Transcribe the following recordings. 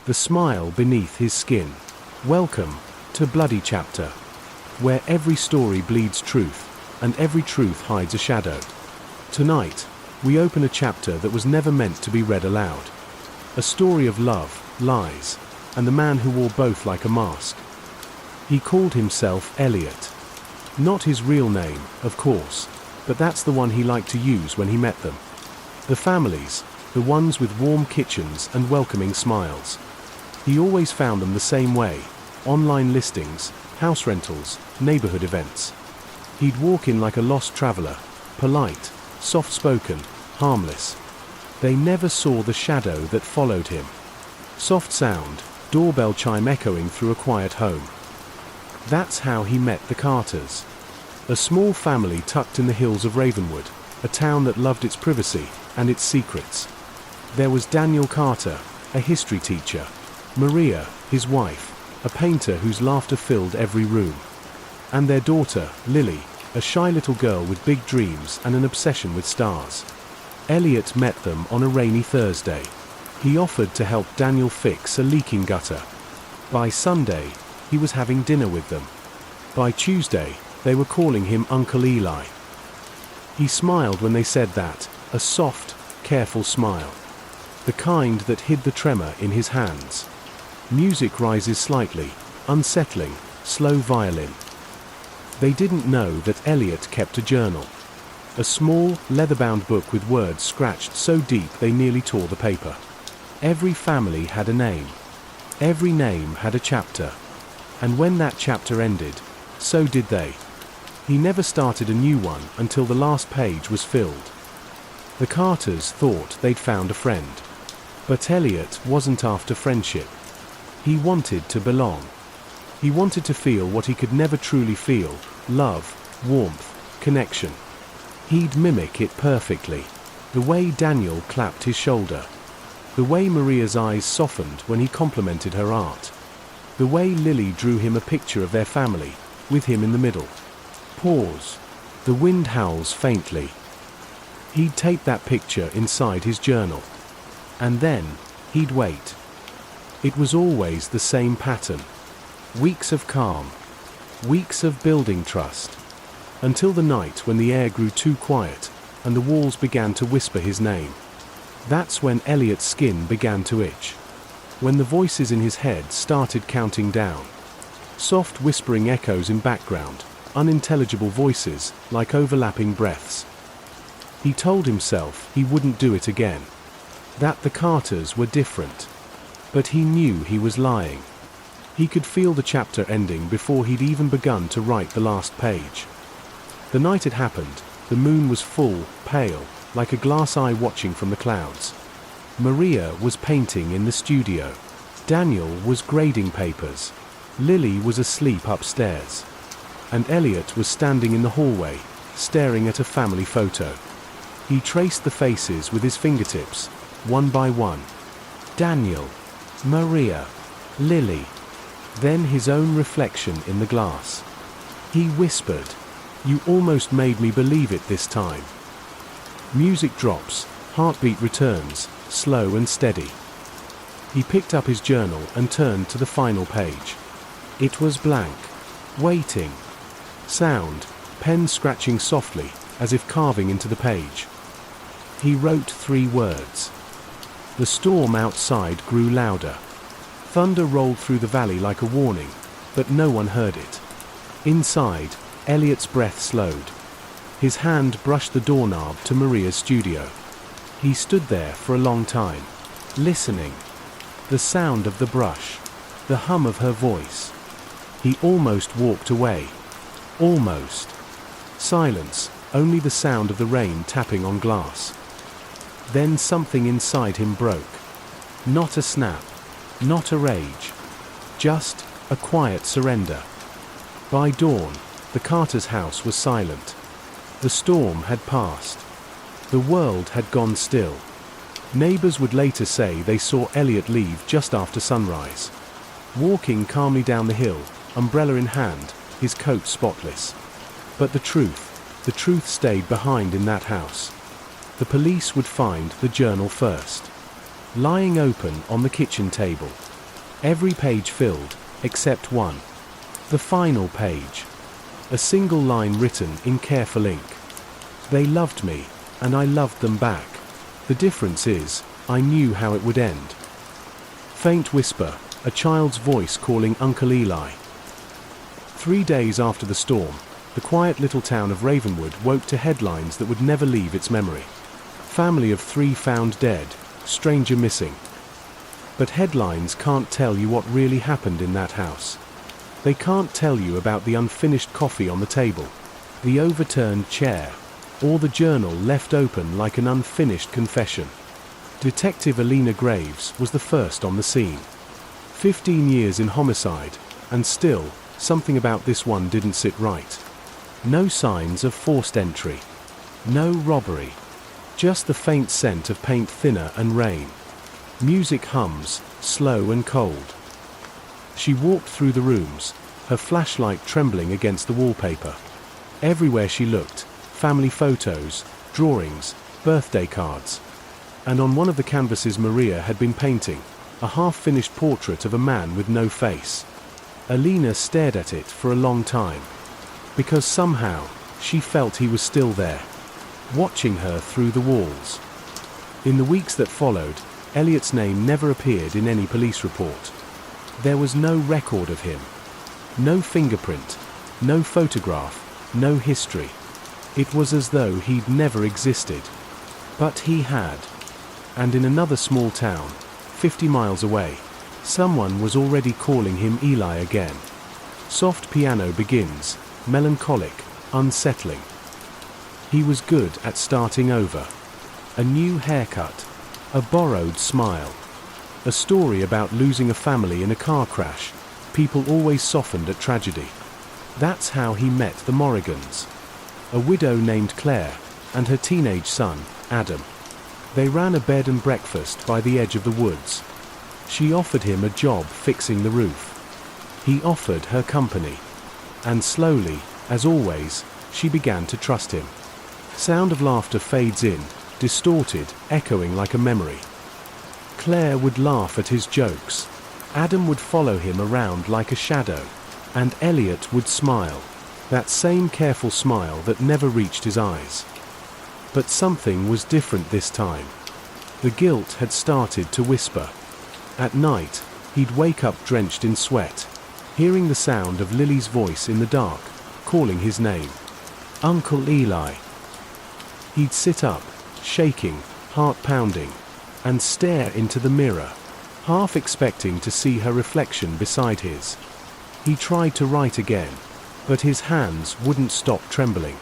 the smile beneath his skin. Welcome to Bloody Chapter, where every story bleeds truth, and every truth hides a shadow. Tonight, we open a chapter that was never meant to be read aloud. A story of love, lies, and the man who wore both like a mask. He called himself Elliot. Not his real name, of course, but that's the one he liked to use when he met them. The families, the ones with warm kitchens and welcoming smiles. He always found them the same way: online listings, house rentals, neighborhood events. He'd walk in like a lost traveler, polite, soft-spoken, harmless. They never saw the shadow that followed him. Soft sound, doorbell chime echoing through a quiet home. That's how he met the Carters. A small family tucked in the hills of Ravenwood, a town that loved its privacy and its secrets. There was Daniel Carter, a history teacher; Maria, his wife, a painter whose laughter filled every room; and their daughter, Lily, a shy little girl with big dreams and an obsession with stars. Elliot met them on a rainy Thursday. He offered to help Daniel fix a leaking gutter. By Sunday, he was having dinner with them. By Tuesday, they were calling him Uncle Eli. He smiled when they said that, a soft, careful smile. The kind that hid the tremor in his hands. Music rises slightly, unsettling, slow violin. They didn't know that Elliot kept a journal. A small, leather-bound book with words scratched so deep they nearly tore the paper. Every family had a name. Every name had a chapter. And when that chapter ended, so did they. He never started a new one until the last page was filled. The Carters thought they'd found a friend. But Elliot wasn't after friendship. He wanted to belong. He wanted to feel what he could never truly feel: love, warmth, connection. He'd mimic it perfectly. The way Daniel clapped his shoulder. The way Maria's eyes softened when he complimented her art. The way Lily drew him a picture of their family, with him in the middle. Pause. The wind howls faintly. He'd tape that picture inside his journal. And then, he'd wait. It was always the same pattern. Weeks of calm. Weeks of building trust. Until the night when the air grew too quiet, and the walls began to whisper his name. That's when Elliot's skin began to itch. When the voices in his head started counting down. Soft whispering echoes in background, unintelligible voices, like overlapping breaths. He told himself he wouldn't do it again. That the Carters were different. But he knew he was lying. He could feel the chapter ending before he'd even begun to write the last page. The night it happened, the moon was full, pale, like a glass eye watching from the clouds. Maria was painting in the studio. Daniel was grading papers. Lily was asleep upstairs. And Elliot was standing in the hallway, staring at a family photo. He traced the faces with his fingertips, one by one. Daniel, Maria, Lily. Then his own reflection in the glass. He whispered, "You almost made me believe it this time." Music drops, heartbeat returns, slow and steady. He picked up his journal and turned to the final page. It was blank. Waiting. Sound, pen scratching softly, as if carving into the page. He wrote 3 words. The storm outside grew louder. Thunder rolled through the valley like a warning, but no one heard it. Inside, Elliot's breath slowed. His hand brushed the doorknob to Maria's studio. He stood there for a long time, listening. The sound of the brush, the hum of her voice. He almost walked away. Almost. Silence, only the sound of the rain tapping on glass. Then something inside him broke. Not a snap, not a rage. Just a quiet surrender. By dawn, the Carters' house was silent. The storm had passed. The world had gone still. Neighbors would later say they saw Elliot leave just after sunrise. Walking calmly down the hill, umbrella in hand, his coat spotless. But the truth stayed behind in that house. The police would find the journal first. Lying open on the kitchen table. Every page filled, except one. The final page. A single line written in careful ink. They loved me, and I loved them back. The difference is, I knew how it would end. Faint whisper, a child's voice calling Uncle Eli. 3 days after the storm, the quiet little town of Ravenwood woke to headlines that would never leave its memory. Family of 3 found dead, stranger missing. But headlines can't tell you what really happened in that house. They can't tell you about the unfinished coffee on the table, the overturned chair, or the journal left open like an unfinished confession. Detective Alina Graves was the first on the scene. 15 years in homicide, and still, something about this one didn't sit right. No signs of forced entry. No robbery. Just the faint scent of paint thinner and rain. Music hums, slow and cold. She walked through the rooms, her flashlight trembling against the wallpaper. Everywhere she looked, family photos, drawings, birthday cards. And on one of the canvases Maria had been painting, a half-finished portrait of a man with no face. Alina stared at it for a long time. Because somehow, she felt he was still there, watching her through the walls. In the weeks that followed, Elliot's name never appeared in any police report. There was no record of him. No fingerprint, no photograph, no history. It was as though he'd never existed. But he had. And in another small town, 50 miles away, someone was already calling him Eli again. Soft piano begins, melancholic, unsettling. He was good at starting over. A new haircut, a borrowed smile. A story about losing a family in a car crash. People always softened at tragedy. That's how he met the Morrigans. A widow named Claire, and her teenage son, Adam. They ran a bed and breakfast by the edge of the woods. She offered him a job fixing the roof. He offered her company. And slowly, as always, she began to trust him. Sound of laughter fades in, distorted, echoing like a memory. Claire would laugh at his jokes. Adam would follow him around like a shadow. And Elliot would smile. That same careful smile that never reached his eyes. But something was different this time. The guilt had started to whisper. At night, he'd wake up drenched in sweat, hearing the sound of Lily's voice in the dark, calling his name. Uncle Eli. He'd sit up, shaking, heart pounding, and stare into the mirror, half expecting to see her reflection beside his. He tried to write again, but his hands wouldn't stop trembling.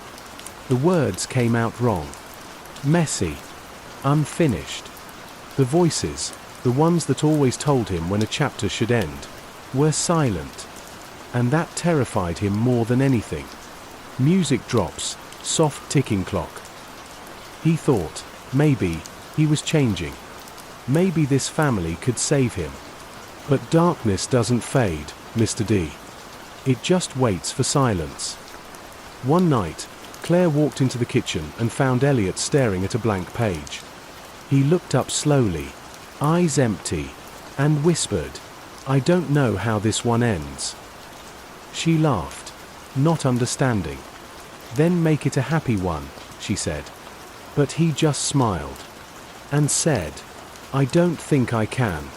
The words came out wrong. Messy. Unfinished. The voices, the ones that always told him when a chapter should end, were silent. And that terrified him more than anything. Music drops, soft ticking clock. He thought, maybe, he was changing. Maybe this family could save him. But darkness doesn't fade, Mr. D. It just waits for silence. One night, Claire walked into the kitchen and found Elliot staring at a blank page. He looked up slowly, eyes empty, and whispered, "I don't know how this one ends." She laughed, not understanding. "Then make it a happy one," she said. But he just smiled. And said, "I don't think I can."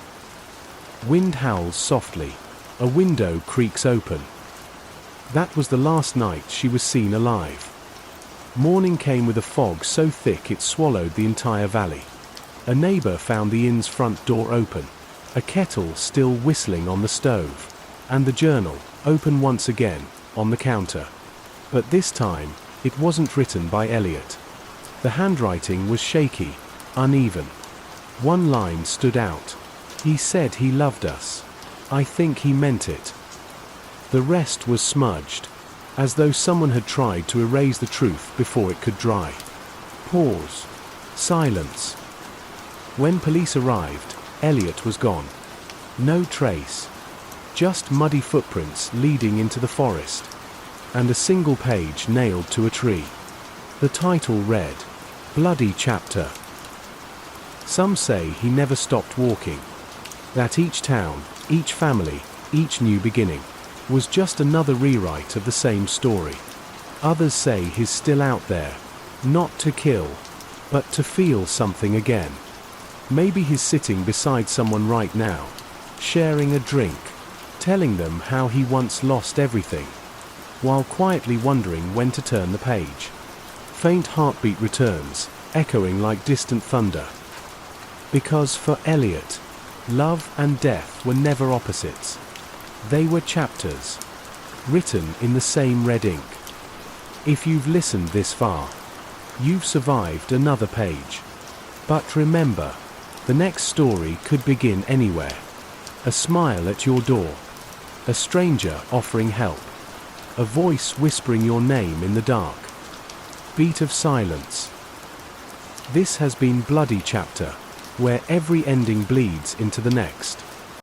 Wind howls softly. A window creaks open. That was the last night she was seen alive. Morning came with a fog so thick it swallowed the entire valley. A neighbor found the inn's front door open, a kettle still whistling on the stove, and the journal, open once again, on the counter. But this time, it wasn't written by Elliot. The handwriting was shaky, uneven. One line stood out. He said he loved us. I think he meant it. The rest was smudged, as though someone had tried to erase the truth before it could dry. Pause. Silence. When police arrived, Elliot was gone. No trace. Just muddy footprints leading into the forest. And a single page nailed to a tree. The title read, Bloody Chapter. Some say he never stopped walking. That each town, Each family, each new beginning, was just another rewrite of the same story. Others say he's still out there, not to kill, but to feel something again. Maybe he's sitting beside someone right now, sharing a drink, telling them how he once lost everything, while quietly wondering when to turn the page. Faint heartbeat returns, echoing like distant thunder. Because for Elliot, love and death were never opposites. They were chapters, written in the same red ink. If you've listened this far, you've survived another page. But remember, the next story could begin anywhere. A smile at your door, a stranger offering help, a voice whispering your name in the dark. Beat of silence. This has been Bloody Chapter, where every ending bleeds into the next.